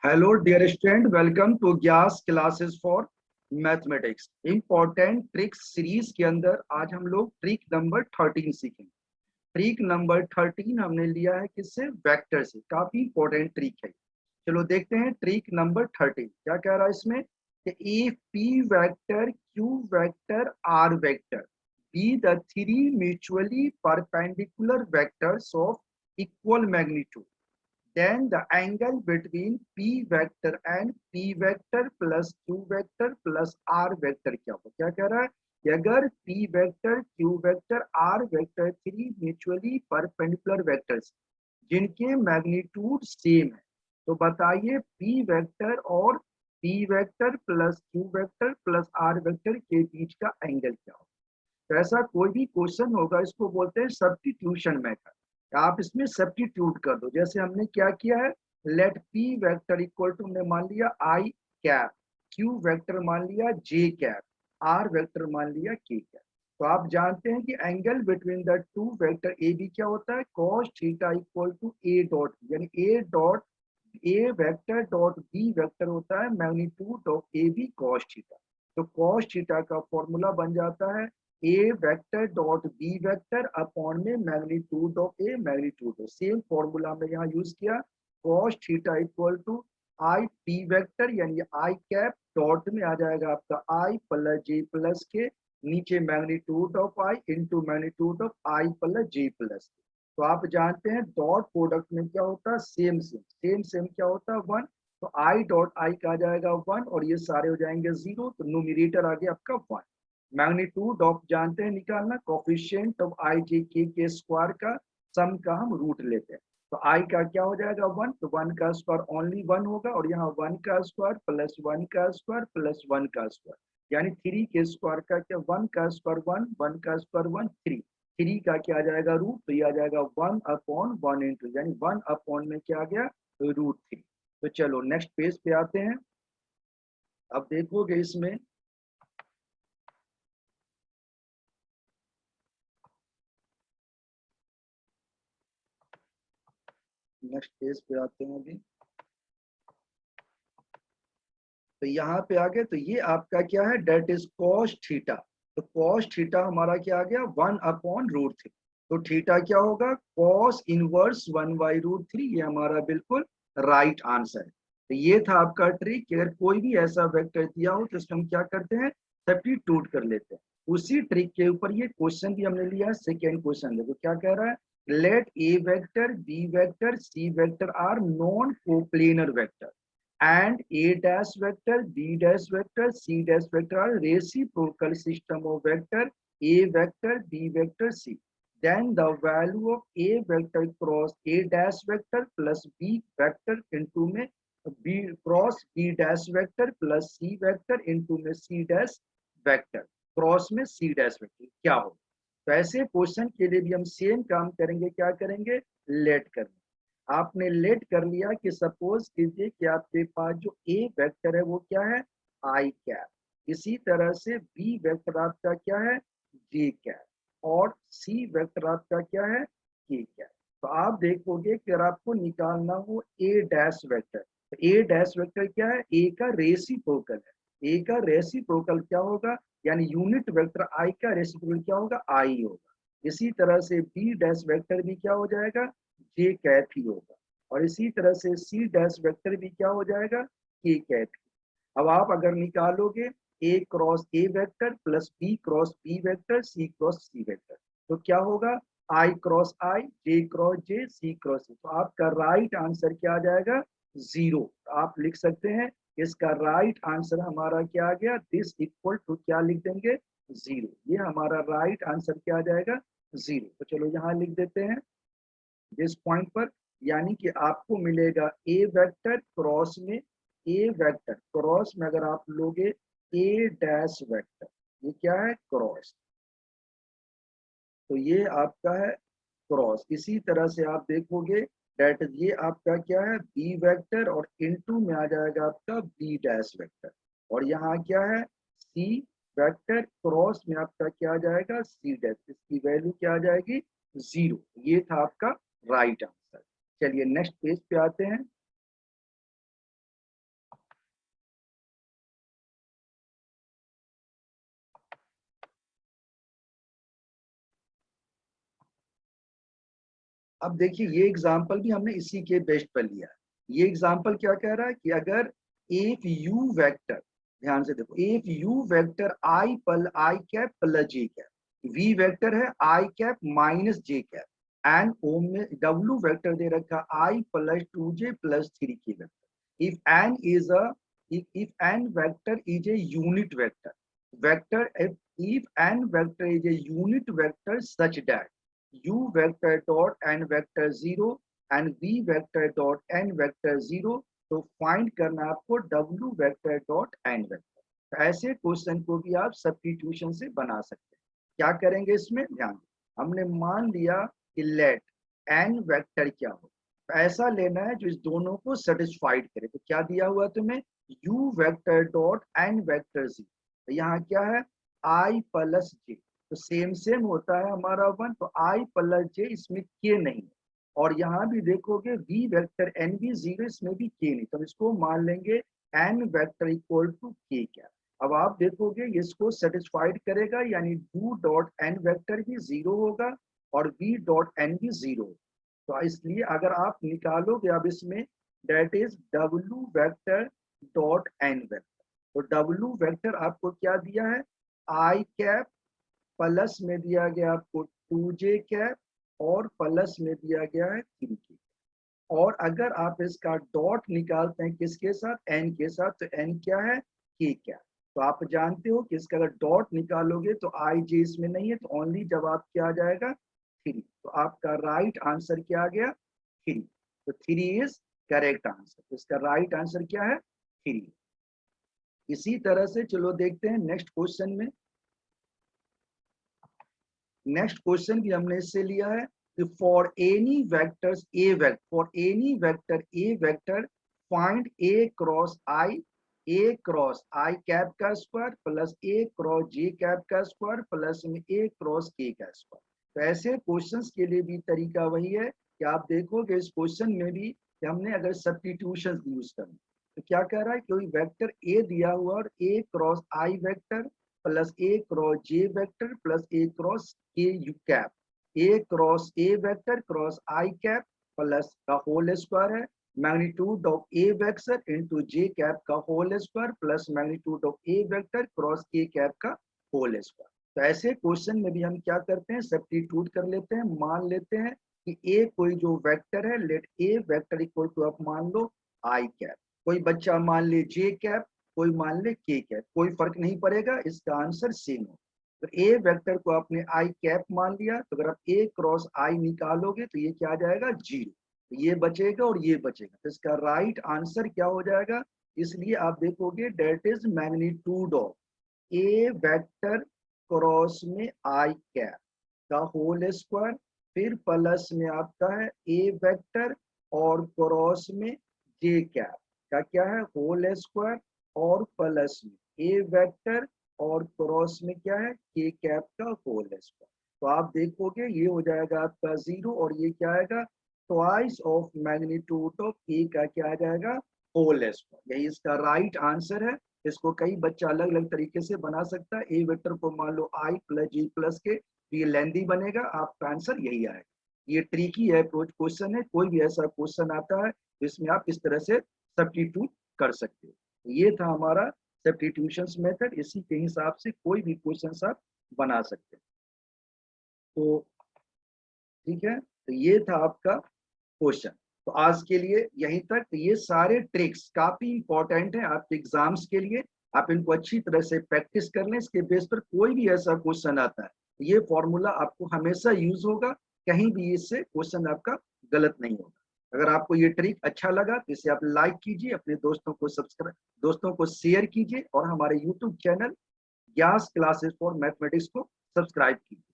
Hello dear student, welcome to Gyas classes for mathematics. Important tricks series के अंदर आज हम लोग ट्रिक नंबर 13 सीखेंगे। ट्रिक नंबर 13 हमने लिया है किससे? वेक्टर से। काफी इंपॉर्टेंट ट्रिक है। चलो देखते हैं ट्रिक नंबर 13 क्या कह रहा है इसमें कि if P vector, Q vector, R vector be the three mutually perpendicular vectors of equal magnitude, then the angle between P vector and P vector plus Q vector plus R vector क्या होगा? क्या कह रहा है कि अगर P vector, Q vector, R vector three mutually perpendicular vectors जिनके magnitude same है, तो बताइए P वेक्टर और P vector plus Q vector plus R vector के बीच का एंगल क्या होगा? तो ऐसा कोई भी क्वेश्चन होगा, इसको बोलते हैं सब्स्टिट्यूशन मेथड। आप इसमें सब्स्टिट्यूट कर दो। जैसे हमने क्या किया है, let P vector equal to हमने मान लिया आई कैप, क्यू वेक्टर मान लिया जे कैप, आर वेक्टर मान लिया के कैप। तो आप जानते हैं कि angle between the two vector A B क्या होता है? Cos theta equal to A dot, यानी A dot A vector dot B vector होता है magnitude of A B cos theta. तो कॉस थीटा का फॉर्मूला बन जाता है A vector dot B vector upon में magnitude of A magnitude of. Same formula में यहाँ यूज किया, cos theta equal to I P vector यानी आई कैप डॉट में आ जाएगा आपका आई प्लस जे प्लस के, नीचे magnitude of I into magnitude of I plus J plus के। तो आप जानते हैं डॉट प्रोडक्ट में क्या होता है? सेम सेम सेम सेम क्या होता है? वन। तो आई डॉट आई का आ जाएगा वन और ये सारे हो जाएंगे जीरो, तो न्यूमरेटर आ गया आपका वन। मैग्नीट्यूड ऑफ जानते हैं निकालना, कोफिशिएंट ऑफ आई जे के स्क्वायर का सम का हम रूट लेते हैं। तो आई का क्या हो जाएगा? वन, तो वन का स्क्वायर ओनली वन होगा और यहाँ वन का स्क्वायर प्लस वन का स्क्वायर प्लस वन का स्क्वायर, यानी थ्री के स्क्वायर का क्या? वन का स्क्वायर वन, वन का स्क्वायर वन, थ्री। थ्री का क्या आ जाएगा? रूट, तो ये आ जाएगा वन अपॉन वन इंटू, यानी वन अपॉन में क्या आ गया? Root three. तो चलो नेक्स्ट पेज पे आते हैं। अब देखोगे इसमें नेक्स्ट पेज पे आते हैं अभी। तो यहाँ पे आ गए, तो ये आपका क्या है? That is cos theta. तो कॉस थीटा हमारा क्या आ गया? One upon root three. तो थीटा क्या होगा? Cos inverse one by root three. ये हमारा बिल्कुल राइट आंसर है। तो ये था आपका ट्रिक कि अगर कोई भी ऐसा वेक्टर दिया हो तो इसको हम क्या करते हैं? सब्स्टिट्यूट कर लेते हैं। उसी ट्रिक के ऊपर ये क्वेश्चन भी हमने लिया है। सेकेंड क्वेश्चन देखो क्या कह रहा है, let A vector, B vector, C vector are non coplanar vector and A dash vector, B dash vector, C dash vector are reciprocal system of vector A vector, B vector, C. Then the value of A vector cross A dash vector plus B vector into में B cross B dash vector plus C vector into में C dash vector cross में C dash vector क्या होगा? तो ऐसे question के लिए भी हम सेम काम करेंगे। क्या करेंगे? लेट करेंगे। आपने लेट कर लिया कि सपोज कीजिए कि आपके पास जो ए वेक्टर है वो क्या है? I cap. इसी तरह से बी वेक्टर आपका क्या है? जे कैप। और सी वेक्टर आपका क्या है? के कैप। तो आप देखोगे कि अगर आपको निकालना हो ए डैश वेक्टर, तो ए डैश वेक्टर क्या है? ए का रेसिप्रोकल है। ए का रेसिप्रोकल क्या होगा? यानी यूनिट वेक्टर आई का रेसिप्रोकल क्या होगा? आई होगा। इसी तरह से बी डैश वेक्टर भी क्या हो जाएगा? जे कैट ही होगा। और इसी तरह से सी डैश वेक्टर भी क्या हो जाएगा? के कैट। अब आप अगर निकालोगे A cross A vector plus B cross B vector C cross C vector, तो क्या होगा? I cross I, J cross J, C cross C. तो आपका राइट आंसर क्या आ जाएगा? जीरो। आप लिख सकते हैं इसका राइट आंसर हमारा क्या आ गया? दिस इक्वल टू क्या लिख देंगे? जीरो। ये हमारा राइट आंसर क्या आ जाएगा? जीरो। तो चलो यहाँ लिख देते हैं दिस पॉइंट पर, यानी कि आपको मिलेगा ए वेक्टर क्रॉस में ए वेक्टर क्रॉस में अगर आप लोगे ए डैश वेक्टर, ये क्या है? क्रॉस। तो ये आपका है क्रॉस। इसी तरह से आप देखोगे डेट ये आपका क्या है? बी वेक्टर और इनटू में आ जाएगा आपका बी डैश वेक्टर। और यहाँ क्या है? सी वेक्टर क्रॉस में आपका क्या आ जाएगा? C dash. इसकी वैल्यू क्या आ जाएगी? जीरो। ये था आपका राइट आंसर। चलिए नेक्स्ट पेज पे आते हैं। अब देखिए ये एग्जाम्पल भी हमने इसी के बेस्ड पर लिया है। ये एग्जाम्पल क्या कह रहा है कि अगर इफ यू वेक्टर, ध्यान से देखो, इफ यू वेक्टर आई पल I cap plus J cap, V vector है I cap minus J cap, and ओ में डब्ल्यू वेक्टर दे रखा I plus 2j plus 3k vector. If N is uh, if n vector is a unit vector if n vector is a unit vector such that u vector dot n vector 0 and v vector dot n vector 0, तो find करना आपको w vector dot n vector। ऐसे question को भी आप substitution से बना सकते हैं। क्या करेंगे इसमें, ध्यान, हमने मान लिया कि लेट n वेक्टर क्या हो, ऐसा लेना है जो इस दोनों को सेटिस्फाइड करे। तो क्या दिया हुआ तुम्हें, u vector dot n vector 0, तो यहाँ क्या है i प्लस j, तो सेम होता है हमारा 1, तो i प्लस j, इसमें k नहीं है। और यहाँ भी देखोगे v वेक्टर n भी 0, इसमें भी k नहीं, तो इसको मान लेंगे n vector equal to k क्या। अब आप देखोगे इसको सेटिस्फाइड करेगा, यानी u डॉट n वेक्टर भी 0 होगा और v डॉट n भी 0। तो इसलिए अगर आप निकालोगे अब इसमें, that is w vector dot n vector, तो w वेक्टर आपको क्या दिया है, i कैप, प्लस में दिया गया आपको 2j कैप, और प्लस में दिया गया है 3k। और अगर आप इसका डॉट निकालते हैं किसके साथ, n के साथ, तो n क्या है, k क्या। तो आप जानते हो कि इसका अगर डॉट निकालोगे तो i j इसमें नहीं है, तो ओनली जब आप क्या आ जाएगा 3, तो आपका राइट आंसर क्या आ गया, 3। तो 3 इज करेक्ट आंसर, तो इसका राइट आंसर क्या है, 3। इसी तरह से चलो देखते हैं नेक्स्ट क्वेश्चन में। नेक्स्ट क्वेश्चन भी हमने इससे लिया है कि for any vectors A vector, for any vector A vector find A cross I cap का square plus A cross J cap का स्क्वायर प्लस में ए क्रॉस के का स्क्वायर। तो ऐसे क्वेश्चंस के लिए भी तरीका वही है कि आप देखोगे इस क्वेश्चन में भी कि हमने अगर सब्स्टिट्यूशन यूज करना, तो क्या कह रहा है, कोई वेक्टर ए दिया हुआ और A cross I vector plus A cross J vector plus A cross K U cap, A cross A vector cross I cap plus का होल स्क्वायर है magnitude of A vector into J cap का whole square plus magnitude of A vector cross K cap का whole square. तो ऐसे question में भी हम क्या करते हैं, सब्स्टिट्यूट कर लेते हैं, मान लेते हैं कि ए कोई जो वेक्टर है, let A vector equal to आप मान लो आई कैप, कोई बच्चा मान ले जे कैप, कोई मान ले के कैप, कोई फर्क नहीं पड़ेगा, इसका आंसर सेम हो। तो ए वेक्टर को आपने आई कैप मान लिया, तो अगर आप ए क्रॉस आई निकालोगे तो ये क्या आ जाएगा, 0, तो ये बचेगा और ये बचेगा, तो इसका राइट आंसर क्या हो जाएगा। इसलिए आप देखोगे that is magnitude of A vector cross में आई कैप का होल स्क्वायर, फिर प्लस में आपका है ए वेक्टर और क्रॉस में जे कैप का क्या है, होल स्क्वायर, और प्लस में ए वेक्टर और क्रॉस में क्या है, के कैप का होल स्क्वायर। तो आप देखोगे ये हो जाएगा आपका 0, और ये क्या आएगा, ट्वाइस ऑफ मैग्नीट्यूड ऑफ ए का क्या आ जाएगा, होल स्क्वायर। यही इसका राइट आंसर है। इसको कई बच्चा अलग अलग तरीके से बना सकता है। ए वेक्टर को मान लो आई प्लस जी प्लस के, तो ये लेंदी बनेगा, आपका आंसर यही आएगा। ये ट्रिकी है क्वेश्चन है, कोई भी ऐसा क्वेश्चन आता है जिसमें आप इस तरह से सब्स्टिट्यूट कर सकते हो। ये था हमारा सब्स्टिट्यूशन मेथड, इसी के हिसाब से कोई भी क्वेश्चन आप बना सकते हैं। तो ठीक है, तो ये था आपका क्वेश्चन। तो आज के लिए यहीं तक। तो ये सारे ट्रिक्स काफी इंपॉर्टेंट है आपके एग्जाम्स के लिए, आप इनको अच्छी तरह से प्रैक्टिस कर लें। इसके बेस पर कोई भी ऐसा क्वेश्चन आता है, ये फॉर्मूला आपको हमेशा यूज होगा, कहीं भी इससे क्वेश्चन आपका गलत नहीं होगा। अगर आपको ये ट्रिक अच्छा लगा तो इसे आप लाइक कीजिए, अपने दोस्तों को शेयर कीजिए, और हमारे यूट्यूब चैनल ज्ञास क्लासेस फॉर मैथमेटिक्स को सब्सक्राइब कीजिए।